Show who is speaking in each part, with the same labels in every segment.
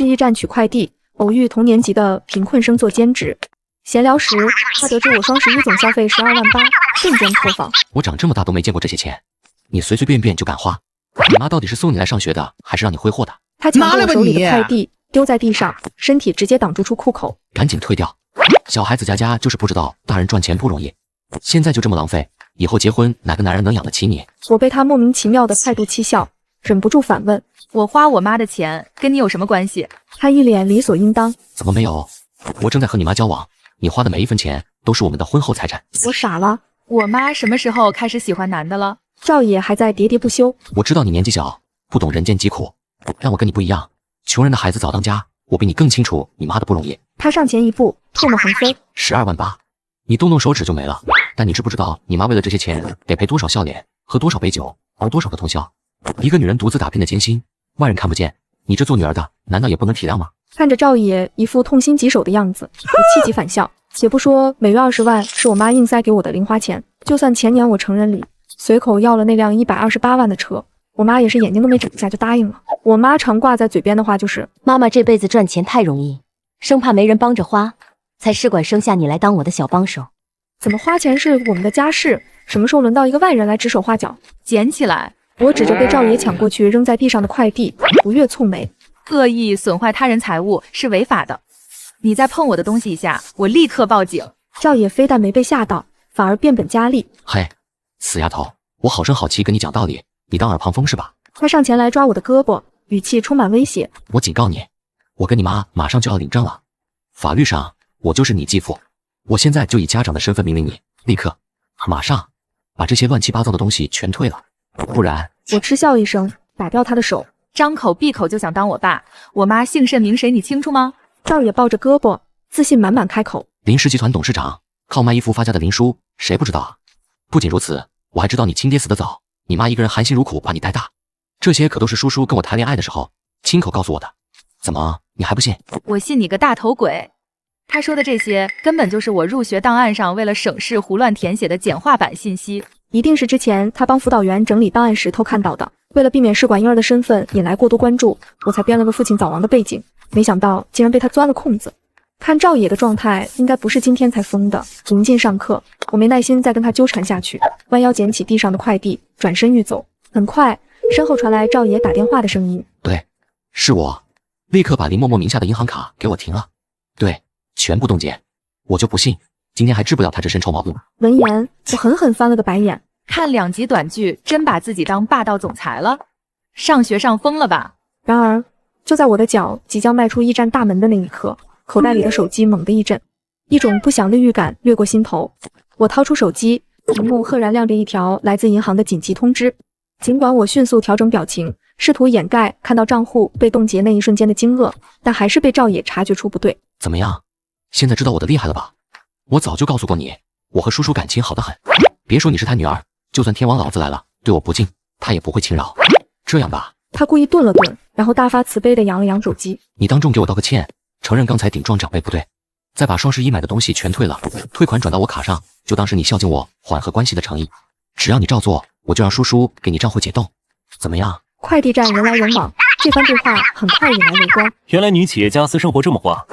Speaker 1: 去驿站取快递，偶遇同年级的贫困生做兼职。闲聊时，他得知我双11总消费12.8万，瞬间破防。
Speaker 2: 我长这么大都没见过这些钱，你随随便便就敢花？你妈到底是送你来上学的，还是让你挥霍的？
Speaker 1: 他抢过我手里的快递，丢在地上，身体直接挡住出库口。
Speaker 2: 赶紧退掉！小孩子家就是不知道大人赚钱不容易，现在就这么浪费，以后结婚哪个男人能养得起你？
Speaker 1: 我被他莫名其妙的态度气笑，忍不住反问：
Speaker 3: 我花我妈的钱跟你有什么关系？
Speaker 1: 他一脸理所应当。
Speaker 2: 怎么没有？我正在和你妈交往，你花的每一分钱都是我们的婚后财产。
Speaker 1: 我傻了，
Speaker 3: 我妈什么时候开始喜欢男的了？
Speaker 1: 赵野还在喋喋不休。
Speaker 2: 我知道你年纪小，不懂人间疾苦，但我跟你不一样，穷人的孩子早当家，我比你更清楚你妈的不容易。
Speaker 1: 他上前一步，唾沫横飞。
Speaker 2: 12.8万，你动动手指就没了。但你知不知道你妈为了这些钱得赔多少笑脸，喝多少杯酒，熬多少个通宵？一个女人独自打拼的艰辛，外人看不见，你这做女儿的难道也不能体谅吗？
Speaker 1: 看着赵野一副痛心疾首的样子，我气急反笑。且不说每月20万是我妈硬塞给我的零花钱，就算前年我成人礼随口要了那辆128万的车，我妈也是眼睛都没睁一下就答应了。我妈常挂在嘴边的话就是：
Speaker 4: 妈妈这辈子赚钱太容易，生怕没人帮着花，才试管生下你来当我的小帮手。
Speaker 1: 怎么花钱是我们的家事，什么时候轮到一个外人来指手画脚？
Speaker 3: 捡起来！
Speaker 1: 我指着被赵野抢过去扔在地上的快递，不悦蹙眉。
Speaker 3: 恶意损坏他人财物是违法的，你再碰我的东西一下，我立刻报警。
Speaker 1: 赵野非但没被吓到，反而变本加厉。
Speaker 2: 嘿，死丫头，我好声好气跟你讲道理，你当耳旁风是吧？
Speaker 1: 他上前来抓我的胳膊，语气充满威胁。
Speaker 2: 我警告你，我跟你妈马上就要领证了，法律上我就是你继父，我现在就以家长的身份命令你，立刻马上把这些乱七八糟的东西全退了，不然……
Speaker 1: 我嗤笑一声，打掉他的手。
Speaker 3: 张口闭口就想当我爸，我妈姓甚名谁你清楚吗？
Speaker 1: 赵野抱着胳膊，自信满满开口：
Speaker 2: 林氏集团董事长，靠卖衣服发家的林叔，谁不知道啊？不仅如此，我还知道你亲爹死得早，你妈一个人含辛茹苦把你带大，这些可都是叔叔跟我谈恋爱的时候亲口告诉我的。怎么，你还不信？
Speaker 3: 我信你个大头鬼！他说的这些根本就是我入学档案上为了省事胡乱填写的简化版信息，
Speaker 1: 一定是之前他帮辅导员整理档案时偷看到的。为了避免试管婴儿的身份引来过多关注，我才编了个父亲早亡的背景，没想到竟然被他钻了空子。看赵野的状态，应该不是今天才疯的。临近上课，我没耐心再跟他纠缠下去，弯腰捡起地上的快递，转身欲走。很快，身后传来赵野打电话的声音：
Speaker 2: 对，是我，立刻把林默默名下的银行卡给我停了，对，全部冻结。我就不信今天还治不了他这身臭毛病。
Speaker 1: 闻言，我狠狠翻了个白眼。
Speaker 3: 看2集短剧，真把自己当霸道总裁了？上学上疯了吧？
Speaker 1: 然而，就在我的脚即将迈出驿站大门的那一刻，口袋里的手机猛地一震，一种不祥的预感掠过心头。我掏出手机，屏幕赫然亮着一条来自银行的紧急通知。尽管我迅速调整表情，试图掩盖看到账户被冻结那一瞬间的惊愕，但还是被赵野察觉出不对。
Speaker 2: 怎么样？现在知道我的厉害了吧？我早就告诉过你，我和叔叔感情好得很。别说你是他女儿，就算天王老子来了，对我不敬，他也不会轻饶。这样吧，
Speaker 1: 他故意顿了顿，然后大发慈悲地扬了扬手机。
Speaker 2: 你当众给我道个歉，承认刚才顶撞长辈不对，再把双11买的东西全退了，退款转到我卡上，就当是你孝敬我、缓和关系的诚意。只要你照做，我就让叔叔给你账户解冻，怎么样？
Speaker 1: 快递站人来人往，这番对话很快引来围观。
Speaker 5: 原来女企业家私生活这么花，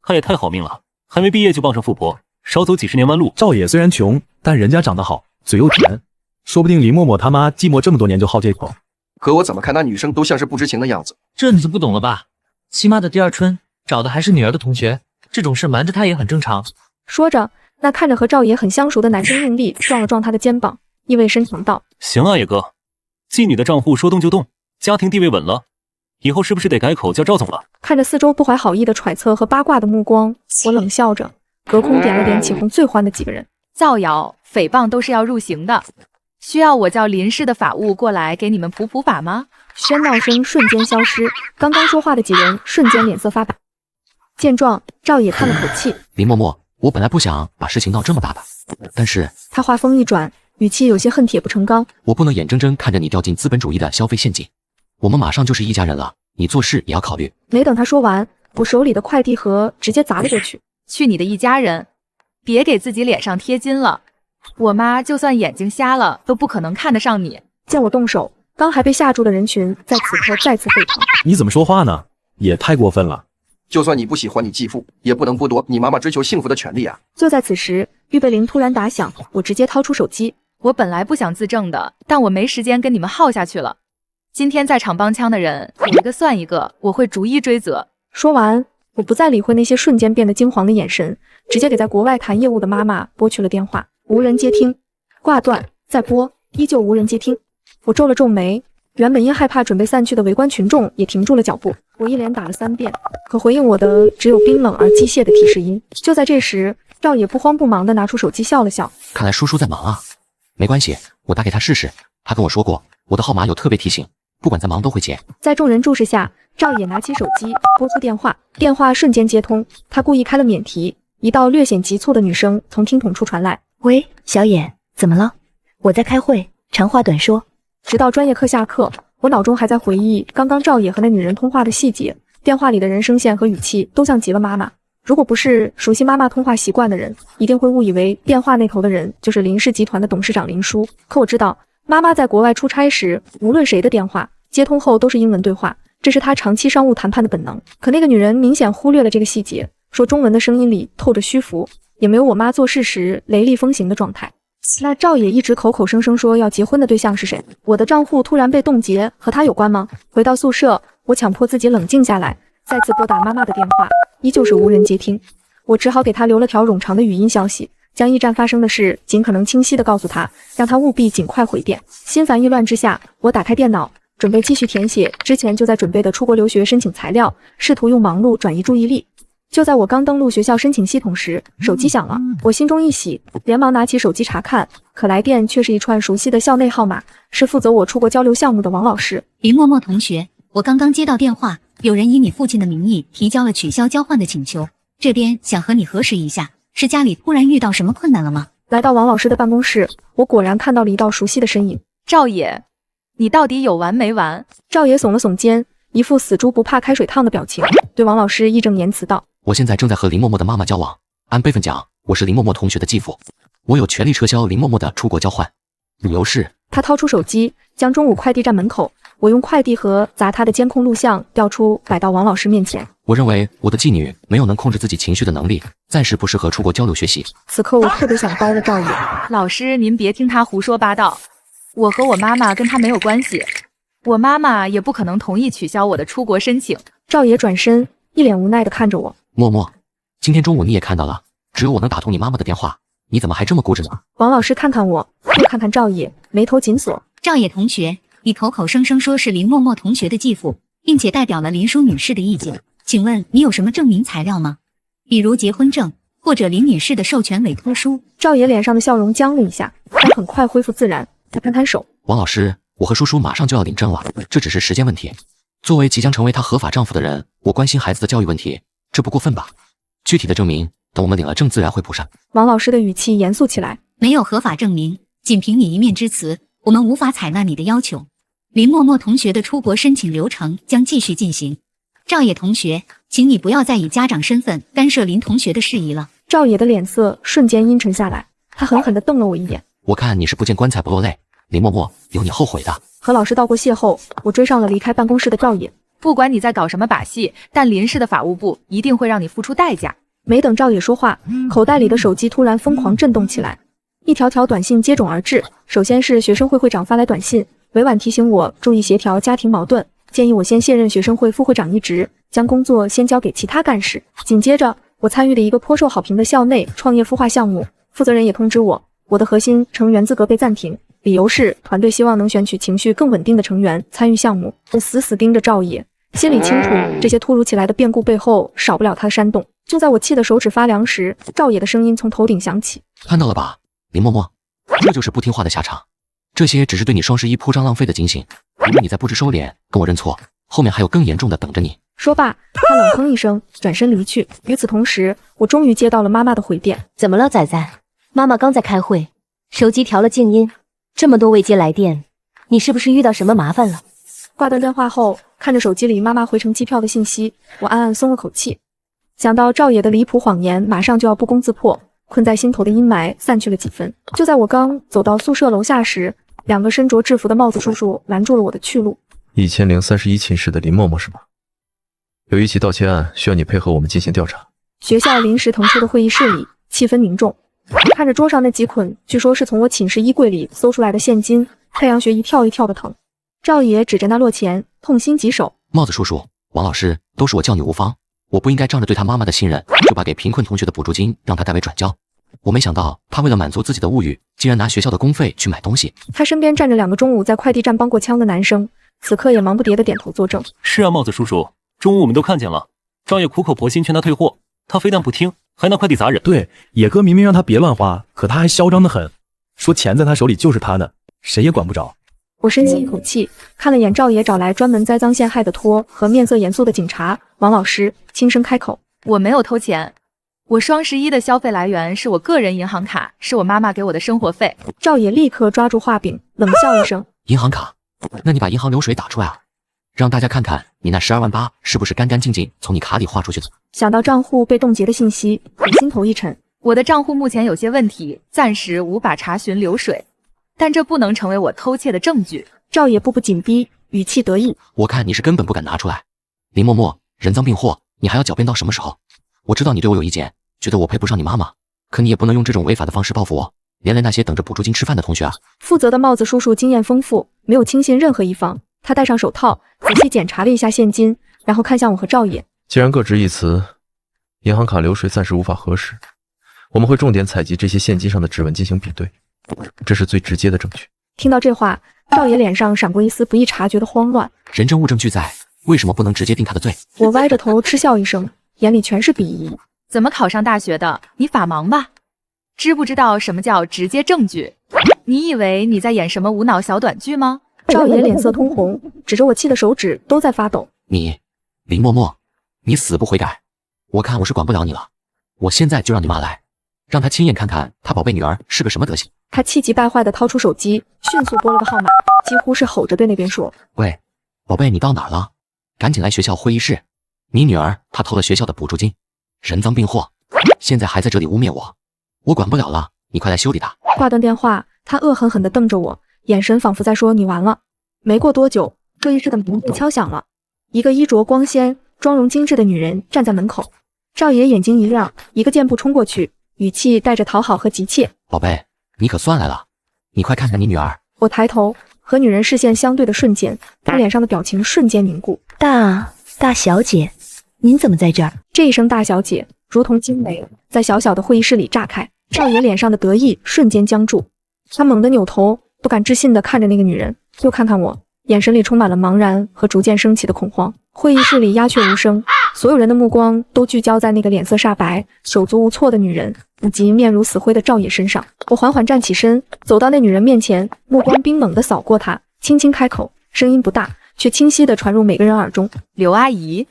Speaker 5: 她也太好命了，还没毕业就傍上富婆，少走几十年弯路。
Speaker 6: 赵野虽然穷，但人家长得好，嘴又甜，说不定林默默他妈寂寞这么多年就好这口。
Speaker 7: 可我怎么看那女生都像是不知情的样子。
Speaker 8: 这你就不懂了吧？七妈的第二春找的还是女儿的同学，这种事瞒着她也很正常。
Speaker 1: 说着，那看着和赵野很相熟的男生用力撞了撞他的肩膀，意味深长道：
Speaker 5: 行啊野哥，妓女的账户说动就动，家庭地位稳了，以后是不是得改口叫赵总了？
Speaker 1: 看着四周不怀好意的揣测和八卦的目光，我冷笑着，隔空点了点起哄最欢的几个人。
Speaker 3: 造谣诽谤都是要入刑的，需要我叫林氏的法务过来给你们普法吗？
Speaker 1: 喧闹声瞬间消失，刚刚说话的几人瞬间脸色发白。见状，赵野叹了口气：
Speaker 2: 林默默，我本来不想把事情闹这么大的，但是……
Speaker 1: 他话锋一转，语气有些恨铁不成钢：
Speaker 2: 我不能眼睁睁看着你掉进资本主义的消费陷阱，我们马上就是一家人了，你做事也要考虑。
Speaker 1: 没等他说完，我手里的快递盒直接砸了过去。
Speaker 3: 去你的一家人，别给自己脸上贴金了，我妈就算眼睛瞎了都不可能看得上你。
Speaker 1: 见我动手，刚还被吓住的人群在此刻再次沸腾。
Speaker 6: 你怎么说话呢？也太过分了。
Speaker 7: 就算你不喜欢你继父，也不能剥夺你妈妈追求幸福的权利啊！
Speaker 1: 就在此时，预备铃突然打响，我直接掏出手机。
Speaker 3: 我本来不想自证的，但我没时间跟你们耗下去了。今天在场帮腔的人，有一个算一个，我会逐一追责。
Speaker 1: 说完，我不再理会那些瞬间变得惊惶的眼神，直接给在国外谈业务的妈妈拨去了电话。无人接听，挂断，再拨，依旧无人接听。我皱了皱眉，原本因害怕准备散去的围观群众也停住了脚步。我一连打了3遍，可回应我的只有冰冷而机械的提示音。就在这时，赵野不慌不忙地拿出手机笑了笑，
Speaker 2: 看来叔叔在忙啊，没关系，我打给他试试。他跟我说过，我的号码有特别提醒，不管在忙都会接。
Speaker 1: 在众人注视下，赵野拿起手机拨出电话，电话瞬间接通。他故意开了免提，一道略显急促的女声从听筒处传来：“
Speaker 4: 喂，小野，怎么了？我在开会，长话短说。”
Speaker 1: 直到专业课下课，我脑中还在回忆刚刚赵野和那女人通话的细节，电话里的人声线和语气都像极了妈妈。如果不是熟悉妈妈通话习惯的人，一定会误以为电话那头的人就是林氏集团的董事长林叔。可我知道，妈妈在国外出差时，无论谁的电话接通后都是英文对话，这是她长期商务谈判的本能。可那个女人明显忽略了这个细节，说中文的声音里透着虚浮，也没有我妈做事时雷厉风行的状态。那赵野一直口口声声说要结婚的对象是谁？我的账户突然被冻结，和他有关吗？回到宿舍，我强迫自己冷静下来，再次拨打妈妈的电话，依旧是无人接听。我只好给他留了条冗长的语音消息，将驿站发生的事尽可能清晰地告诉他，让他务必尽快回电。心烦意乱之下，我打开电脑，准备继续填写之前就在准备的出国留学申请材料，试图用忙碌转移注意力。就在我刚登录学校申请系统时，手机响了，我心中一喜，连忙拿起手机查看，可来电却是一串熟悉的校内号码，是负责我出国交流项目的王老师。
Speaker 9: 林默默同学，我刚刚接到电话，有人以你父亲的名义提交了取消交换的请求，这边想和你核实一下，是家里突然遇到什么困难了吗？
Speaker 1: 来到王老师的办公室，我果然看到了一道熟悉的身影。
Speaker 3: 赵野，你到底有完没完？
Speaker 1: 赵野耸了耸肩，一副死猪不怕开水烫的表情，对王老师义正言辞道：
Speaker 2: 我现在正在和林默默的妈妈交往，按辈分讲，我是林默默同学的继父，我有权利撤销林默默的出国交换。理由是，
Speaker 1: 他掏出手机，将中午快递站门口我用快递盒砸他的监控录像调出，摆到王老师面前。
Speaker 2: 我认为我的继女没有能控制自己情绪的能力，暂时不适合出国交流学习。
Speaker 1: 此刻我特别想包了赵野。
Speaker 3: 老师，您别听他胡说八道，我和我妈妈跟他没有关系，我妈妈也不可能同意取消我的出国申请。
Speaker 1: 赵野转身，一脸无奈地看着我。
Speaker 2: 默默，今天中午你也看到了，只有我能打通你妈妈的电话，你怎么还这么固执呢？
Speaker 1: 王老师看看我，又看看赵野，眉头紧锁。
Speaker 9: 赵野同学，你口口声声说是林默默同学的继父，并且代表了林淑女士的意见，请问你有什么证明材料吗？比如结婚证或者林女士的授权委托书。
Speaker 1: 赵野脸上的笑容僵了一下，但很快恢复自然。他摊摊手，
Speaker 2: 王老师，我和叔叔马上就要领证了，这只是时间问题。作为即将成为她合法丈夫的人，我关心孩子的教育问题，这不过分吧？具体的证明等我们领了证自然会补上。
Speaker 1: 王老师的语气严肃起来。
Speaker 9: 没有合法证明，仅凭你一面之词，我们无法采纳你的要求。林默默同学的出国申请流程将继续进行。赵野同学，请你不要再以家长身份干涉林同学的事宜了。
Speaker 1: 赵野的脸色瞬间阴沉下来，他狠狠地瞪了我一眼。
Speaker 2: 我看你是不见棺材不落泪，林默默，有你后悔的。
Speaker 1: 和老师道过谢后，我追上了离开办公室的赵野。
Speaker 3: 不管你在搞什么把戏，但林氏的法务部一定会让你付出代价。
Speaker 1: 没等赵野说话，口袋里的手机突然疯狂震动起来，一条条短信接踵而至。首先是学生会会长发来短信，委婉提醒我注意协调家庭矛盾，建议我先卸任学生会副会长一职，将工作先交给其他干事。紧接着，我参与了一个颇受好评的校内创业孵化项目，负责人也通知我的核心成员资格被暂停，理由是团队希望能选取情绪更稳定的成员参与项目。我死死盯着赵野，心里清楚这些突如其来的变故背后少不了他的煽动。就在我气得手指发凉时，赵野的声音从头顶响起：
Speaker 2: 看到了吧，林默默，这就是不听话的下场。这些只是对你双11铺张浪费的警醒，如果你再不知收敛，跟我认错，后面还有更严重的等着你。
Speaker 1: 说罢，他冷哼一声，转身离去。与此同时，我终于接到了妈妈的回电。
Speaker 4: 怎么了，仔仔？妈妈刚在开会，手机调了静音，这么多未接来电，你是不是遇到什么麻烦了？
Speaker 1: 挂断电话后，看着手机里妈妈回程机票的信息，我暗暗松了口气。想到赵野的离谱谎言马上就要不攻自破，困在心头的阴霾散去了几分。就在我刚走到宿舍楼下时，两个身着制服的帽子叔叔拦住了我的去路。
Speaker 10: 1031寝室的林默默是吗？有一起盗窃案需要你配合我们进行调查。
Speaker 1: 学校临时腾出的会议室里，气氛凝重。我看着桌上那几捆，据说是从我寝室衣柜里搜出来的现金，太阳穴一跳一跳的疼。赵野指着那摞钱，痛心疾首。
Speaker 2: 帽子叔叔，王老师，都是我教你无方，我不应该仗着对他妈妈的信任，就把给贫困同学的补助金让他代为转交。我没想到他为了满足自己的物欲，竟然拿学校的公费去买东西。
Speaker 1: 他身边站着2个中午在快递站帮过腔的男生，此刻也忙不迭的点头作证。
Speaker 5: 是啊，帽子叔叔，中午我们都看见了，赵野苦口婆心劝他退货，他非但不听，还拿快递砸人。
Speaker 6: 对，野哥明明让他别乱花，可他还嚣张的很，说钱在他手里就是他的，谁也管不着。
Speaker 1: 我深吸一口气，看了眼赵野找来专门栽赃陷害的托和面色严肃的警察王老师，轻声开口：
Speaker 3: 我没有偷钱，我双11的消费来源是我个人银行卡，是我妈妈给我的生活费。
Speaker 1: 赵野立刻抓住画柄，冷笑一声：
Speaker 2: 银行卡？那你把银行流水打出来啊，让大家看看你那12万8是不是干干净净从你卡里划出去的。
Speaker 1: 想到账户被冻结的信息，我心头一沉。
Speaker 3: 我的账户目前有些问题，暂时无法查询流水，但这不能成为我偷窃的证据。
Speaker 1: 赵野步步紧逼，语气得意：
Speaker 2: 我看你是根本不敢拿出来。林嬷嬷，人赃并获，你还要狡辩到什么时候？我知道你对我有意见，觉得我配不上你妈妈，可你也不能用这种违法的方式报复我，连累那些等着补助金吃饭的同学啊。
Speaker 1: 负责的帽子叔叔经验丰富，没有轻信任何一方。他戴上手套，仔细检查了一下现金，然后看向我和赵野。
Speaker 10: 既然各执一词，银行卡流水暂时无法核实，我们会重点采集这些现金上的指纹进行比对，这是最直接的证据。
Speaker 1: 听到这话，赵野脸上闪过一丝不易察觉的慌乱。
Speaker 2: 人证物证俱在，为什么不能直接定他的罪？
Speaker 1: 我歪着头嗤笑一声，眼里全是鄙夷。
Speaker 3: 怎么考上大学的？你法盲吧？知不知道什么叫直接证据？你以为你在演什么无脑小短剧吗？
Speaker 1: 赵野脸色通红，指着我气的手指都在发抖。
Speaker 2: 你，林嬷嬷，你死不悔改！我看我是管不了你了，我现在就让你妈来，让她亲眼看看她宝贝女儿是个什么德行。
Speaker 1: 他气急败坏地掏出手机，迅速拨了个号码，几乎是吼着对那边说：
Speaker 2: 喂，宝贝，你到哪儿了？赶紧来学校会议室，你女儿她偷了学校的补助金，人赃并获，现在还在这里污蔑我，我管不了了，你快来修理她。
Speaker 1: 挂断电话，他恶狠狠地瞪着我，眼神仿佛在说你完了。没过多久，会议室的门被敲响了，一个衣着光鲜、妆容精致的女人站在门口。赵野眼睛一亮，一个箭步冲过去，语气带着讨好和急切：
Speaker 2: 宝贝，你可算来了，你快看看你女儿。
Speaker 1: 我抬头和女人视线相对的瞬间，她脸上的表情瞬间凝固。
Speaker 4: 大小姐，您怎么在这儿？
Speaker 1: 这一声大小姐如同惊雷，在小小的会议室里炸开。赵野脸上的得意瞬间僵住，他猛地扭头，不敢置信地看着那个女人，又看看我，眼神里充满了茫然和逐渐升起的恐慌。会议室里鸦雀无声，所有人的目光都聚焦在那个脸色煞白、手足无措的女人，以及面如死灰的赵野身上。我缓缓站起身，走到那女人面前，目光冰冷地扫过她，轻轻开口，声音不大，却清晰地传入每个人耳中：
Speaker 3: 刘阿姨，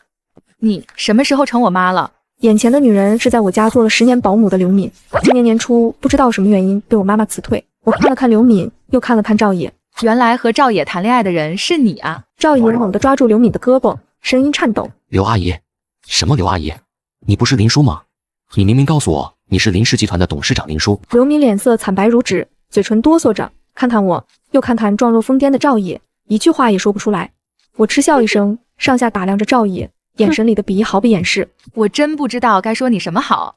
Speaker 3: 你什么时候成我妈了？
Speaker 1: 眼前的女人是在我家做了10年保姆的刘敏，今年年初不知道什么原因被我妈妈辞退。我看了看刘敏，又看了看赵野，
Speaker 3: 原来和赵野谈恋爱的人是你啊！
Speaker 1: 赵野猛地抓住刘敏的胳膊，声音颤抖：
Speaker 2: 刘阿姨？什么刘阿姨？你不是林叔吗？你明明告诉我你是林氏集团的董事长林叔。
Speaker 1: 刘敏脸色惨白如纸，嘴唇哆嗦着，看看我，又看看状若疯癫的赵野，一句话也说不出来。我嗤笑一声，上下打量着赵野，眼神里的鄙夷毫不掩饰。
Speaker 3: 我真不知道该说你什么好，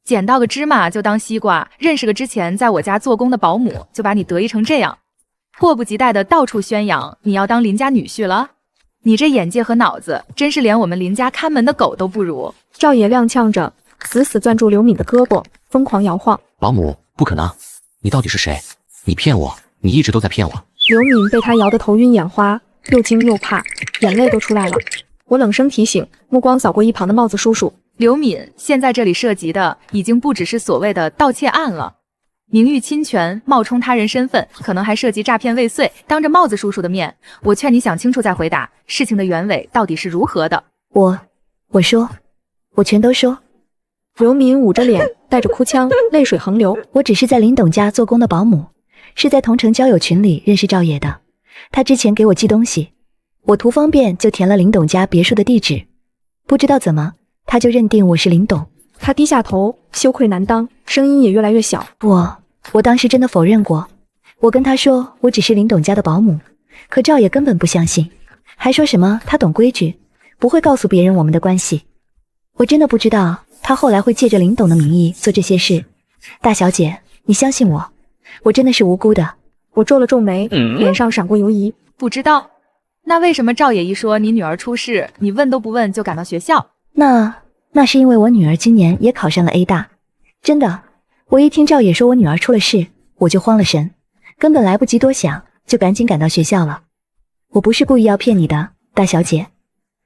Speaker 3: 捡到个芝麻就当西瓜，认识个之前在我家做工的保姆就把你得意成这样，迫不及待的到处宣扬你要当林家女婿了。你这眼界和脑子真是连我们林家看门的狗都不如。
Speaker 1: 赵野踉跄着，死死攥住刘敏的胳膊，疯狂摇晃。
Speaker 2: 保姆？不可能，你到底是谁？你骗我，你一直都在骗我。
Speaker 1: 刘敏被他摇得头晕眼花，又惊又怕，眼泪都出来了。我冷声提醒，目光扫过一旁的帽子叔叔。
Speaker 3: 刘敏，现在这里涉及的已经不只是所谓的盗窃案了，名誉侵权、冒充他人身份，可能还涉及诈骗未遂。当着帽子叔叔的面，我劝你想清楚再回答，事情的原委到底是如何的。
Speaker 4: 我说，我全都说。
Speaker 1: 刘敏捂着脸，带着哭腔，泪水横流。
Speaker 4: 我只是在林董家做工的保姆，是在同城交友群里认识赵野的。他之前给我寄东西，我图方便就填了林董家别墅的地址，不知道怎么他就认定我是林董。
Speaker 1: 他低下头，羞愧难当，声音也越来越小。
Speaker 4: 我当时真的否认过，我跟他说我只是林董家的保姆，可赵野根本不相信，还说什么他懂规矩，不会告诉别人我们的关系。我真的不知道他后来会借着林董的名义做这些事。大小姐，你相信我，我真的是无辜的。
Speaker 1: 我皱了皱眉，脸上闪过犹疑。
Speaker 3: 不知道？那为什么赵野一说你女儿出事，你问都不问就赶到学校？
Speaker 4: 那是因为我女儿今年也考上了 A 大。真的，我一听赵野说我女儿出了事，我就慌了神，根本来不及多想，就赶紧赶到学校了。我不是故意要骗你的，大小姐。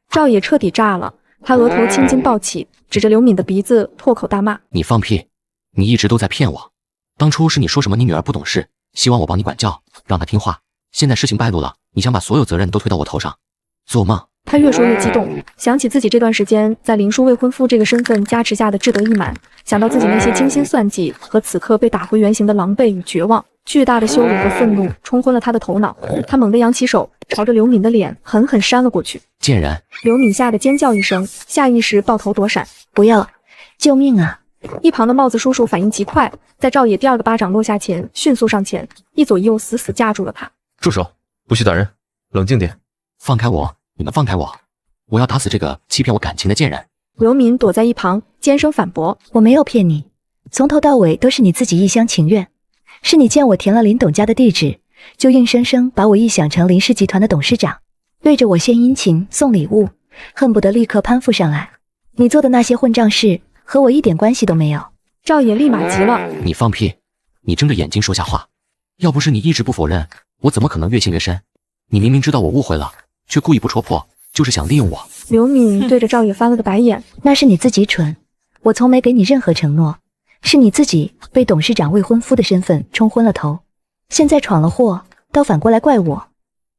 Speaker 1: 赵野彻底炸了，他额头青筋暴起，指着刘敏的鼻子脱口大骂：
Speaker 2: 你放屁！你一直都在骗我。当初是你说什么你女儿不懂事，希望我帮你管教，让她听话。现在事情败露了，你想把所有责任都推到我头上，做梦！
Speaker 1: 他越说越激动，想起自己这段时间在林叔未婚夫这个身份加持下的志得意满，想到自己那些精心算计和此刻被打回原形的狼狈与绝望，巨大的羞辱和愤怒冲昏了他的头脑。他猛地扬起手，朝着刘敏的脸狠狠扇了过去。
Speaker 2: 贱人！
Speaker 1: 刘敏吓得尖叫一声，下意识抱头躲闪。
Speaker 4: 不要！救命啊！
Speaker 1: 一旁的帽子叔叔反应极快，在赵野第二个巴掌落下前迅速上前，一左一右死死架住了他。
Speaker 10: 住手！不许打人，冷静点。
Speaker 2: 放开我！你们放开我！我要打死这个欺骗我感情的贱人！
Speaker 1: 刘敏躲在一旁尖声反驳：
Speaker 4: 我没有骗你，从头到尾都是你自己一厢情愿，是你见我填了林董家的地址，就硬生生把我臆想成林氏集团的董事长，对着我献殷勤送礼物，恨不得立刻攀附上来。你做的那些混账事和我一点关系都没有。
Speaker 1: 赵野立马急了：
Speaker 2: 你放屁！你睁着眼睛说瞎话！要不是你一直不否认，我怎么可能越陷越深？你明明知道我误会了，却故意不戳破，就是想利用我。
Speaker 1: 刘敏对着赵野翻了个白眼：
Speaker 4: 那是你自己蠢，我从没给你任何承诺，是你自己被董事长未婚夫的身份冲昏了头，现在闯了祸，倒反过来怪我，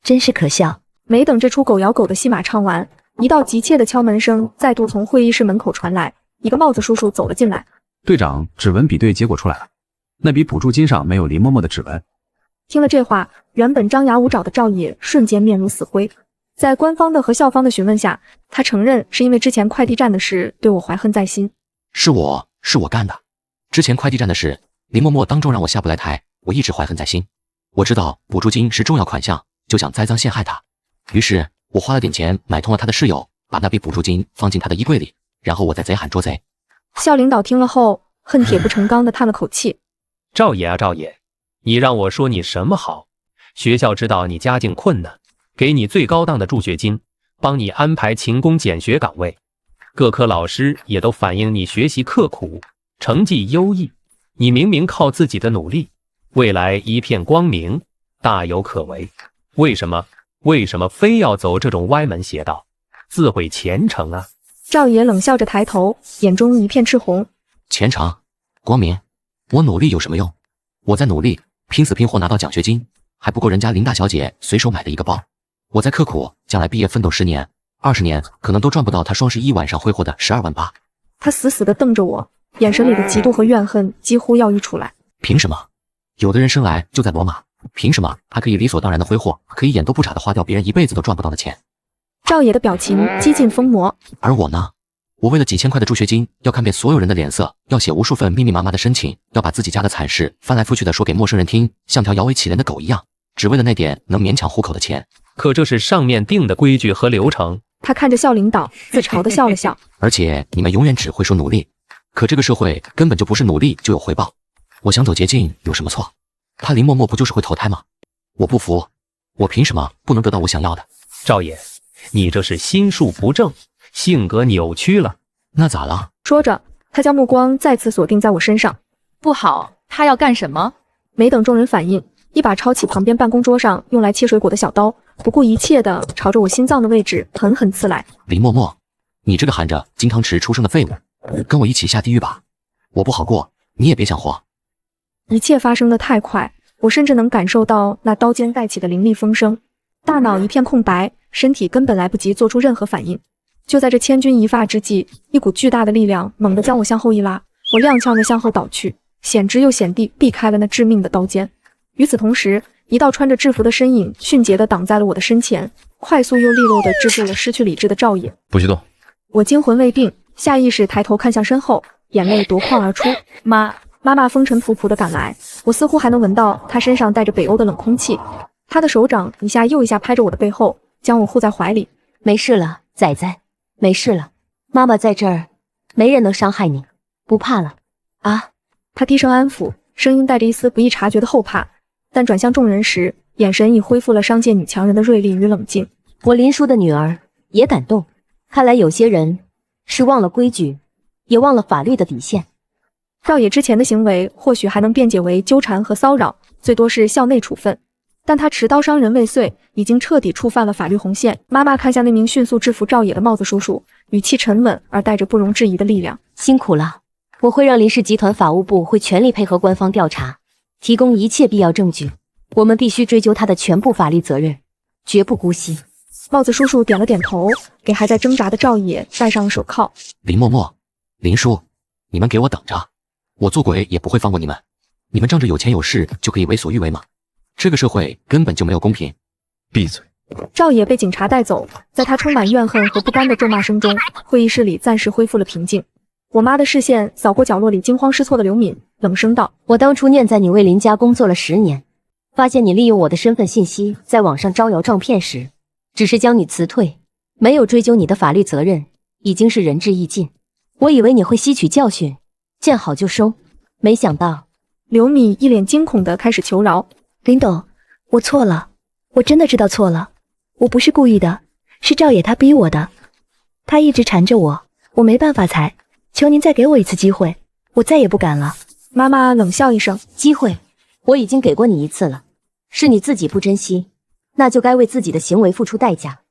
Speaker 4: 真是可笑。
Speaker 1: 没等这出狗咬狗的戏码唱完，一道急切的敲门声再度从会议室门口传来，一个帽子叔叔走了进来。
Speaker 6: 队长，指纹比对结果出来了，那笔补助金上没有林嬷嬷的指纹。
Speaker 1: 听了这话，原本张牙舞爪的赵野瞬间面如死灰。在官方的和校方的询问下，他承认是因为之前快递站的事对我怀恨在心。
Speaker 2: 是我干的。之前快递站的事，林嬷嬷当众让我下不来台，我一直怀恨在心。我知道补助金是重要款项，就想栽赃陷害他。于是我花了点钱买通了他的室友，把那笔补助金放进他的衣柜里，然后我再贼喊捉贼。
Speaker 1: 校领导听了后，恨铁不成钢的叹了口气：
Speaker 5: 赵野啊赵野，你让我说你什么好？学校知道你家境困难，给你最高档的助学金，帮你安排勤工俭学岗位，各科老师也都反映你学习刻苦，成绩优异。你明明靠自己的努力，未来一片光明，大有可为。为什么非要走这种歪门邪道，自毁前程啊？
Speaker 1: 赵野冷笑着抬头，眼中一片赤红。
Speaker 2: 前程光明，我努力有什么用？我在努力，拼死拼活拿到奖学金，还不够人家林大小姐随手买的一个包。我在刻苦，将来毕业奋斗10年、20年，可能都赚不到他双11晚上挥霍的12万8。
Speaker 1: 他死死地瞪着我，眼神里的嫉妒和怨恨几乎要溢出来。
Speaker 2: 凭什么？有的人生来就在罗马，凭什么他可以理所当然的挥霍，可以眼都不眨的花掉别人一辈子都赚不到的钱？
Speaker 1: 赵野的表情几近疯魔。
Speaker 2: 而我呢？我为了几千块的助学金，要看遍所有人的脸色，要写无数份密密麻麻的申请，要把自己家的惨事翻来覆去的说给陌生人听，像条摇尾乞怜的狗一样，只为了那点能勉强糊口的钱。
Speaker 5: 可这是上面定的规矩和流程。
Speaker 1: 他看着校领导，自嘲地笑了笑。
Speaker 2: 而且你们永远只会说努力，可这个社会根本就不是努力就有回报。我想走捷径有什么错？他林嬷嬷不就是会投胎吗？我不服，我凭什么不能得到我想要的？
Speaker 5: 赵野，你这是心术不正，性格扭曲了。
Speaker 2: 那咋了？
Speaker 1: 说着，他将目光再次锁定在我身上。
Speaker 3: 不好，他要干什么？
Speaker 1: 没等众人反应，一把抄起旁边办公桌上用来切水果的小刀，不顾一切地朝着我心脏的位置狠狠刺来。
Speaker 2: 林嬷嬷，你这个含着金汤匙出生的废物，跟我一起下地狱吧！我不好过，你也别想活。
Speaker 1: 一切发生得太快，我甚至能感受到那刀尖带起的凌厉风声，大脑一片空白，身体根本来不及做出任何反应。就在这千钧一发之际，一股巨大的力量猛地将我向后一拉，我踉跄地向后倒去，险之又险地避开了那致命的刀尖。与此同时，一道穿着制服的身影迅捷地挡在了我的身前，快速又利落地制住了失去理智的赵野。
Speaker 10: 不许动！
Speaker 1: 我惊魂未定，下意识抬头看向身后，眼泪夺眶而出。妈妈风尘仆仆地赶来，我似乎还能闻到她身上带着北欧的冷空气。她的手掌一下又一下拍着我的背后，将我护在怀里。
Speaker 9: 没事了，崽崽。
Speaker 11: 没事了，妈妈在这儿，没人能伤害你，不怕了。啊，
Speaker 1: 他低声安抚，声音带着一丝不易察觉的后怕，但转向众人时，眼神已恢复了商界女强人的锐利与冷静。
Speaker 11: 我林叔的女儿也敢动，看来有些人是忘了规矩，也忘了法律的底线。
Speaker 1: 赵野之前的行为或许还能辩解为纠缠和骚扰，最多是校内处分，但他持刀伤人未遂，已经彻底触犯了法律红线。妈妈看向那名迅速制服赵野的帽子叔叔，语气沉稳而带着不容置疑的力量。
Speaker 11: 辛苦了，我会让林氏集团法务部会全力配合官方调查，提供一切必要证据。我们必须追究他的全部法律责任，绝不姑息。
Speaker 1: 帽子叔叔点了点头，给还在挣扎的赵野戴上了手铐。
Speaker 2: 林默默，林叔，你们给我等着，我做鬼也不会放过你们。你们仗着有钱有势就可以为所欲为吗？这个社会根本就没有公平。
Speaker 10: 闭嘴！
Speaker 1: 赵野被警察带走，在他充满怨恨和不甘的咒骂声中，会议室里暂时恢复了平静。我妈的视线扫过角落里惊慌失措的刘敏，冷声道：
Speaker 11: 我当初念在你为林家工作了10年，发现你利用我的身份信息在网上招摇撞骗时，只是将你辞退，没有追究你的法律责任，已经是仁至义尽。我以为你会吸取教训，见好就收，没想到……
Speaker 1: 刘敏一脸惊恐地开始求饶：
Speaker 4: 林董，我错了，我真的知道错了，我不是故意的，是赵野他逼我的，他一直缠着我，我没办法才，求您再给我一次机会，我再也不敢了。
Speaker 1: 妈妈冷笑一声：
Speaker 11: 机会我已经给过你1次了，是你自己不珍惜，那就该为自己的行为付出代价。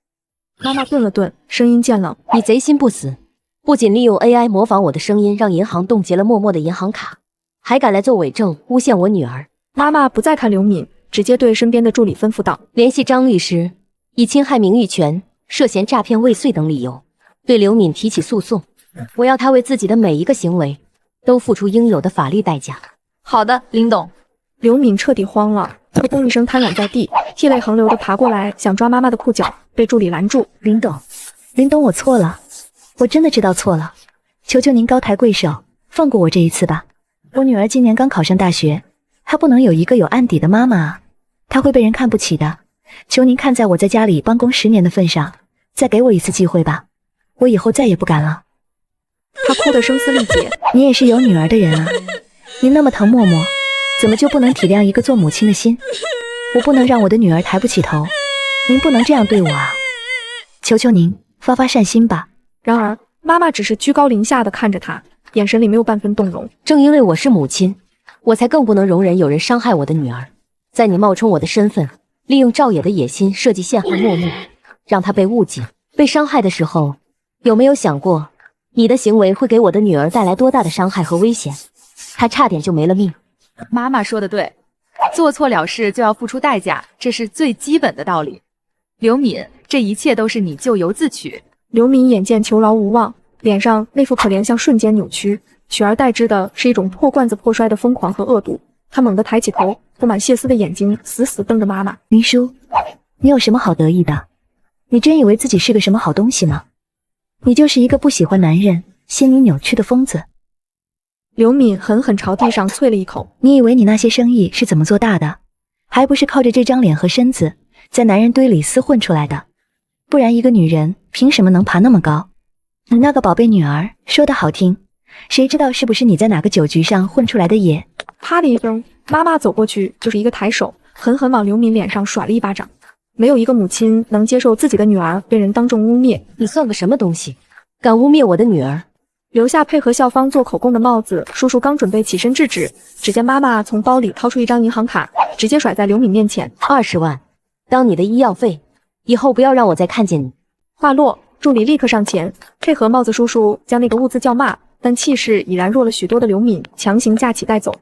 Speaker 1: 妈妈顿了顿，声音渐冷：
Speaker 11: 你贼心不死，不仅利用 AI 模仿我的声音让银行冻结了默默的银行卡，还敢来做伪证诬陷我女儿。
Speaker 1: 妈妈不再看刘敏，直接对身边的助理吩咐道：
Speaker 11: 联系张律师，以侵害名誉权、涉嫌诈骗未遂等理由对刘敏提起诉讼，我要她为自己的每一个行为都付出应有的法律代价。
Speaker 3: 好的，林董。
Speaker 1: 刘敏彻底慌了，扑通一声瘫软在地，涕泪横流的爬过来想抓妈妈的裤脚，被助理拦住。
Speaker 4: 林董，我错了，我真的知道错了，求求您高抬贵手，放过我这一次吧。我女儿今年刚考上大学，她不能有一个有案底的妈妈啊，她会被人看不起的。求您看在我在家里帮工10年的份上，再给我一次机会吧，我以后再也不敢了。
Speaker 1: 她哭得声嘶力竭。
Speaker 4: 你也是有女儿的人啊，您那么疼默默，怎么就不能体谅一个做母亲的心？我不能让我的女儿抬不起头，您不能这样对我啊！求求您发发善心吧。
Speaker 1: 然而妈妈只是居高临下的看着她，眼神里没有半分动容。
Speaker 11: 正因为我是母亲，我才更不能容忍有人伤害我的女儿。在你冒充我的身份，利用赵野的野心设计陷害默默，让她被误解、被伤害的时候，有没有想过你的行为会给我的女儿带来多大的伤害和危险？她差点就没了命。
Speaker 3: 妈妈说的对，做错了事就要付出代价，这是最基本的道理。刘敏，这一切都是你咎由自取。
Speaker 1: 刘敏眼见求饶无望，脸上那副可怜相瞬间扭曲，取而代之的是一种破罐子破摔的疯狂和恶毒。她猛地抬起头，布满血丝的眼睛死死瞪着妈妈。
Speaker 4: 林叔，你有什么好得意的？你真以为自己是个什么好东西吗？你就是一个不喜欢男人、心理扭曲的疯子。
Speaker 1: 刘敏狠狠朝地上啐了一口。
Speaker 4: 你以为你那些生意是怎么做大的？还不是靠着这张脸和身子在男人堆里厮混出来的？不然一个女人凭什么能爬那么高？你那个宝贝女儿说的好听，谁知道是不是你在哪个酒局上混出来的野？
Speaker 1: 啪的一声，妈妈走过去就是一个抬手，狠狠往刘敏脸上甩了一巴掌。没有一个母亲能接受自己的女儿被人当众污蔑。
Speaker 11: 你算个什么东西，敢污蔑我的女儿？
Speaker 1: 留下配合校方做口供的帽子叔叔刚准备起身制止，只见妈妈从包里掏出一张银行卡，直接甩在刘敏面前。
Speaker 11: 20万，当你的医药费，以后不要让我再看见你。
Speaker 1: 话落，助理立刻上前配合帽子叔叔将那个兀自叫骂但气势已然弱了许多的刘敏强行架起带走。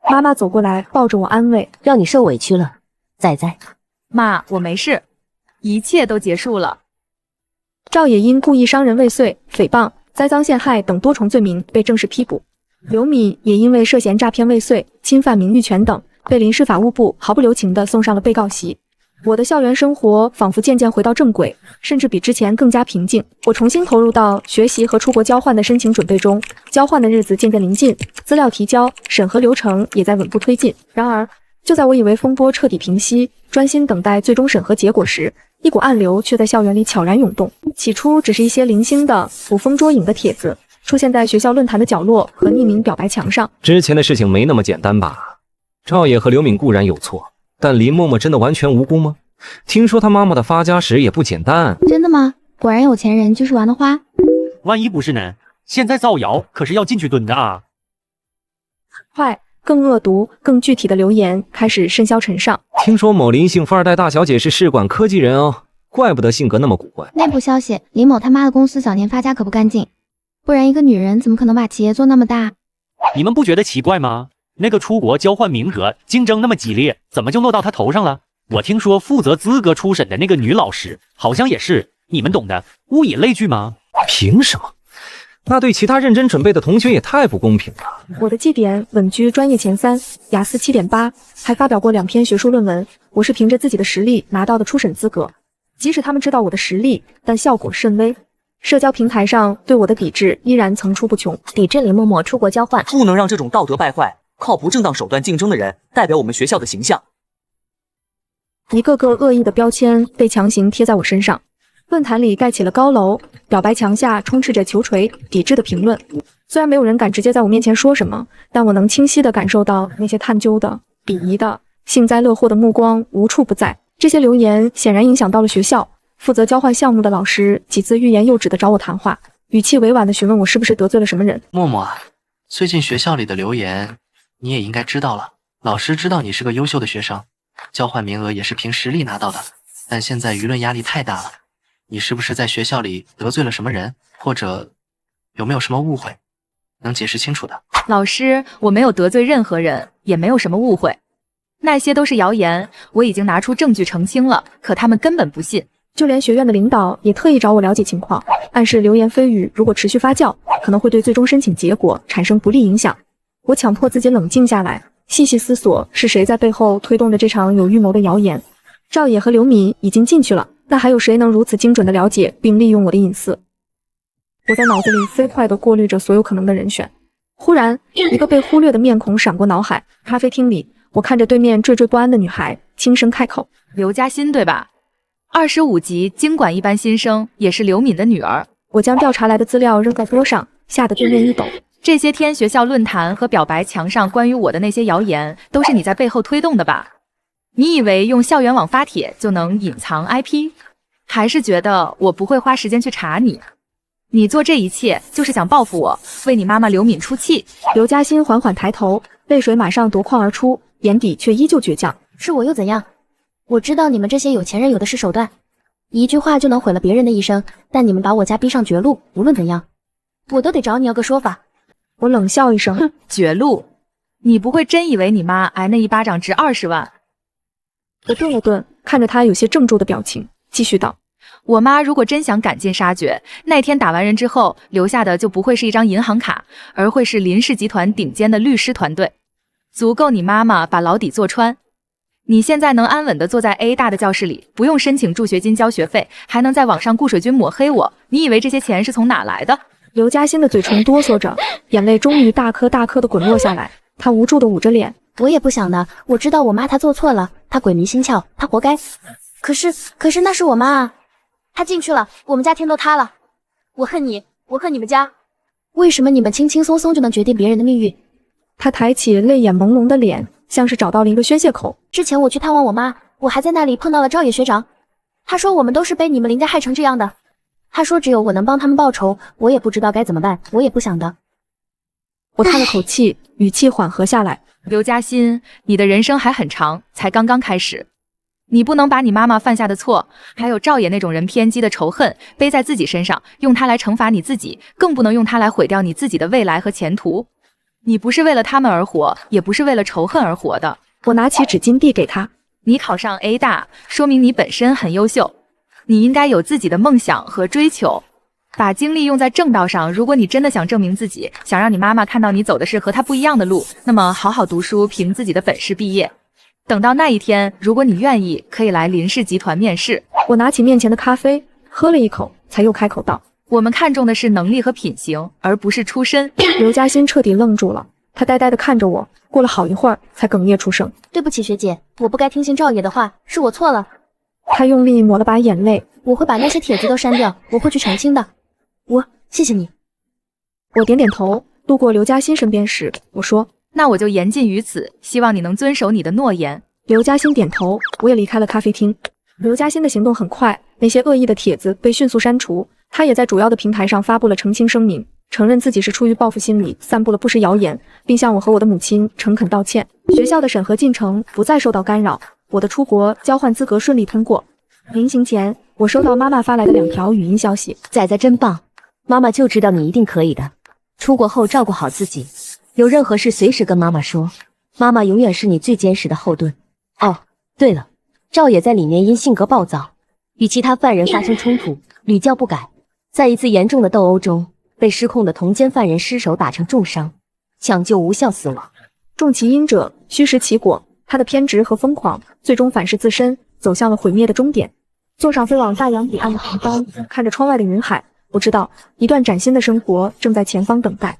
Speaker 1: 妈妈走过来抱着我安慰：
Speaker 11: 让你受委屈了，仔仔。
Speaker 3: 妈，我没事，一切都结束了。
Speaker 1: 赵野因故意伤人未遂、诽谤、栽赃陷害等多重罪名被正式批捕，刘敏也因为涉嫌诈骗未遂、侵犯名誉权等，被林市法务部毫不留情地送上了被告席。我的校园生活仿佛渐渐回到正轨，甚至比之前更加平静。我重新投入到学习和出国交换的申请准备中，交换的日子渐渐临近，资料提交、审核流程也在稳步推进。然而，就在我以为风波彻底平息，专心等待最终审核结果时，一股暗流却在校园里悄然涌动。起初只是一些零星的捕风捉影的帖子，出现在学校论坛的角落和匿名表白墙上。
Speaker 12: 之前的事情没那么简单吧？赵野和刘敏固然有错，但林默默真的完全无辜吗？听说他妈妈的发家史也不简单。
Speaker 13: 真的吗？果然有钱人就是玩的花。
Speaker 14: 万一不是呢？现在造谣可是要进去蹲的啊！
Speaker 1: 快！更恶毒、更具体的留言开始甚嚣尘上。
Speaker 12: 听说某林姓富二代大小姐是市管科技人哦，怪不得性格那么古怪。
Speaker 13: 内部消息，林某他妈的公司早年发家可不干净，不然一个女人怎么可能把企业做那么大？
Speaker 14: 你们不觉得奇怪吗？那个出国交换名额竞争那么激烈，怎么就落到他头上了？我听说负责资格初审的那个女老师好像也是，你们懂的，物以类聚吗？
Speaker 12: 凭什么？那对其他认真准备的同学也太不公平了。
Speaker 1: 我的绩点稳居专业前3，雅思7.8，还发表过2篇学术论文。我是凭着自己的实力拿到的初审资格，即使他们知道我的实力，但效果甚微。社交平台上对我的抵制依然层出不穷。
Speaker 11: 抵制林默默出国交换，
Speaker 15: 不能让这种道德败坏、靠不正当手段竞争的人代表我们学校的形象。
Speaker 1: 一个个恶意的标签被强行贴在我身上。论坛里盖起了高楼，表白墙下充斥着球锤、抵制的评论。虽然没有人敢直接在我面前说什么，但我能清晰地感受到那些探究的、鄙夷的、幸灾乐祸的目光无处不在。这些留言显然影响到了学校。负责交换项目的老师几次欲言又止地找我谈话，语气委婉地询问我是不是得罪了什么人。
Speaker 16: 默默啊，最近学校里的流言你也应该知道了。老师知道你是个优秀的学生，交换名额也是凭实力拿到的，但现在舆论压力太大了。你是不是在学校里得罪了什么人，或者有没有什么误会？能解释清楚的。
Speaker 3: 老师，我没有得罪任何人，也没有什么误会，那些都是谣言，我已经拿出证据澄清了，可他们根本不信。
Speaker 1: 就连学院的领导也特意找我了解情况，暗示流言蜚语如果持续发酵，可能会对最终申请结果产生不利影响。我强迫自己冷静下来，细细思索是谁在背后推动着这场有预谋的谣言。赵野和刘敏已经进去了，那还有谁能如此精准地了解并利用我的隐私？我在脑子里飞快地过滤着所有可能的人选。忽然，一个被忽略的面孔闪过脑海。咖啡厅里，我看着对面惴惴不安的女孩，轻声开口：“
Speaker 3: 刘嘉欣，对吧？25级经管一班新生，也是刘敏的女儿。”
Speaker 1: 我将调查来的资料扔在桌上，吓得对面一抖。
Speaker 3: 这些天学校论坛和表白墙上关于我的那些谣言，都是你在背后推动的吧？你以为用校园网发帖就能隐藏 IP？ 还是觉得我不会花时间去查你？你做这一切就是想报复我，为你妈妈刘敏出气。
Speaker 1: 刘嘉欣缓缓抬头，泪水马上夺眶而出，眼底却依旧倔强。
Speaker 11: 是我又怎样？我知道你们这些有钱人有的是手段，一句话就能毁了别人的一生，但你们把我家逼上绝路，无论怎样，我都得找你要个说法。
Speaker 1: 我冷笑一声，
Speaker 3: 哼，绝路？你不会真以为你妈挨那一巴掌值20万？
Speaker 1: 我顿了顿，看着他有些怔住的表情，继续道：
Speaker 3: 我妈如果真想赶尽杀绝，那天打完人之后留下的就不会是一张银行卡，而会是林氏集团顶尖的律师团队，足够你妈妈把牢底坐穿。你现在能安稳地坐在 A 大的教室里，不用申请助学金交学费，还能在网上雇水军抹黑我，你以为这些钱是从哪来的？
Speaker 1: 刘嘉欣的嘴唇哆嗦着，眼泪终于大颗大颗地滚落下来，她无助地捂着脸。
Speaker 11: 我也不想的，我知道我妈她做错了，她鬼迷心窍，她活该。可是那是我妈啊，她进去了，我们家天都塌了。我恨你，我恨你们家。为什么你们轻轻松松就能决定别人的命运？
Speaker 1: 她抬起泪眼朦胧的脸，像是找到了一个宣泄口。
Speaker 11: 之前我去探望我妈，我还在那里碰到了赵野学长，他说我们都是被你们林家害成这样的，他说只有我能帮他们报仇，我也不知道该怎么办，我也不想的。
Speaker 1: 我叹了口气，语气缓和下来。
Speaker 3: 刘嘉欣，你的人生还很长，才刚刚开始，你不能把你妈妈犯下的错，还有赵野那种人偏激的仇恨背在自己身上，用它来惩罚你自己，更不能用它来毁掉你自己的未来和前途。你不是为了他们而活，也不是为了仇恨而活的。
Speaker 1: 我拿起纸巾递给他。
Speaker 3: 你考上 A 大，说明你本身很优秀，你应该有自己的梦想和追求，把精力用在正道上。如果你真的想证明自己，想让你妈妈看到你走的是和她不一样的路，那么好好读书，凭自己的本事毕业。等到那一天，如果你愿意，可以来林氏集团面试。
Speaker 1: 我拿起面前的咖啡，喝了一口，才又开口道：
Speaker 3: 我们看重的是能力和品行，而不是出身。
Speaker 1: 刘嘉欣彻底愣住了，他呆呆地看着我，过了好一会儿才哽咽出声：“
Speaker 13: 对不起，学姐，我不该听信赵野的话，是我错了。”
Speaker 1: 他用力抹了把眼泪：“
Speaker 13: 我会把那些帖子都删掉，我会去澄清的。谢谢你。”
Speaker 1: 我点点头。路过刘嘉欣身边时，我说：“
Speaker 3: 那我就言尽于此，希望你能遵守你的诺言。”
Speaker 1: 刘嘉欣点头，我也离开了咖啡厅。刘嘉欣的行动很快，那些恶意的帖子被迅速删除，他也在主要的平台上发布了澄清声明，承认自己是出于报复心理散布了不实谣言，并向我和我的母亲诚恳道歉。学校的审核进程不再受到干扰，我的出国交换资格顺利通过。临行前，我收到妈妈发来的2条语音消息：“
Speaker 11: 仔仔真棒，妈妈就知道你一定可以的。出国后照顾好自己，有任何事随时跟妈妈说，妈妈永远是你最坚实的后盾。哦，对了，赵野在里面因性格暴躁，与其他犯人发生冲突，屡教不改，在一次严重的斗殴中，被失控的同监犯人失手打成重伤，抢救无效死亡。
Speaker 1: 重其因者，虚实其果，他的偏执和疯狂最终反噬自身，走向了毁灭的终点。坐上飞往大洋彼岸的航班，看着窗外的云海，我知道一段崭新的生活正在前方等待。